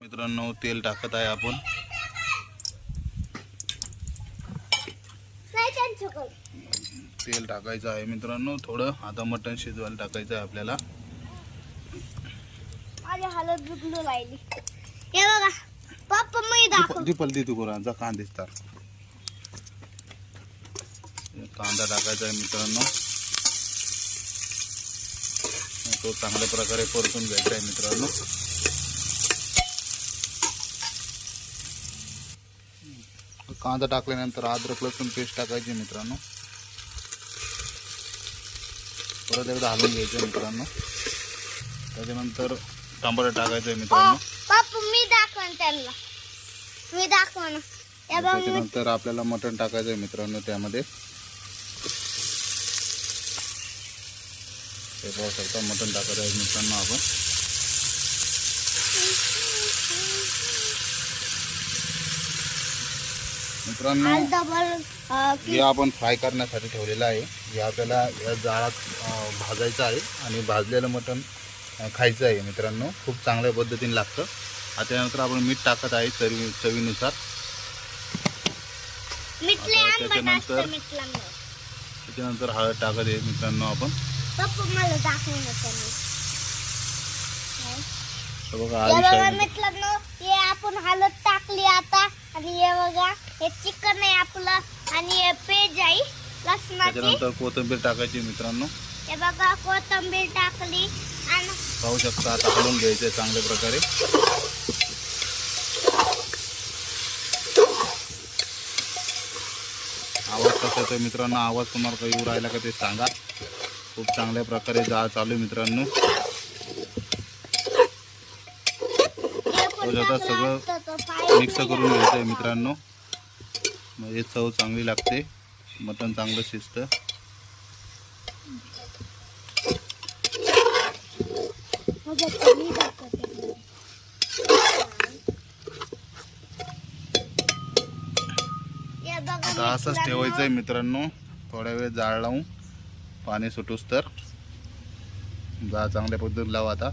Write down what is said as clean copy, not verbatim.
मित्रांनो तेल टाकत आहे आपण। तेल टाकायचं आहे मित्रांनो थोडं। आता मटण शिजवायला टाकायचं आहे आपल्याला। माझी हालत बिघडू लागली। हे बघा पप्पा मी दाखव दीपल दे तू गोरांचा कांदा दिसतात। कांदा टाकायचा आहे मित्रांनो। तो चांगल्या प्रकारे परतून घ्यायचा आहे मित्रांनो। कांदा टाकल्यानंतर अद्रक लसूण पेस्ट टाकायची मित्रांनो। परत एकदा हलवून घ्यायचं मित्रांनो। त्याच्यानंतर टमाटर टाकायचं आहे मित्रांनो। पप्पा मी दाखवण त्यांना मी दाखवण। त्याच्यानंतर आपल्याला मटण टाकायचं आहे मित्रांनो त्यामध्ये। हे पाहू शकता मटण टाकायचं आहे मित्रांनो आपण। मित्रांनो हे आपण फ्राय करण्यासाठी ठेवलेलं आहे। हे आपल्याला या जाळात भाजायचं आहे आणि भाजलेलं मटण खायचं आहे मित्रांनो। खूप चांगल्या पद्धतीने लागतं। आता त्यानंतर आपण मीठ टाकत आहे चवीनुसार। त्याच्यानंतर हळद टाकत आहे मित्रांनो आपण। बघा मित्रांनो हे आपण हळद टाकली आता आणि हे बघा हे चिकन आहे आपलं आणि हे पेज आहे लसणाची। त्याच्यानंतर कोथिंबीर टाकायची मित्रांनो। हे बघा कोथिंबीर टाकली आणि पाहू शकता आता हलवून घ्यायचं चांगल्या प्रकारे। आवाज कसा येतोय मित्रांनो? आवाज तुम्हाला काही येऊ राहिला का ते सांगा। खूप चांगल्या प्रकारे जाळ चालू आहे मित्रांनो। सगळं मिक्स करून घ्यायचं आहे मित्रांनो। म्हणजे चव चांगली लागते, मटण चांगलं शिजतं। आता असंच ठेवायचं आहे मित्रांनो। थोड्या वेळ जाळ लावून पाणी सुटूस तर। जाळ चांगल्या पद्धतीने लावा आता।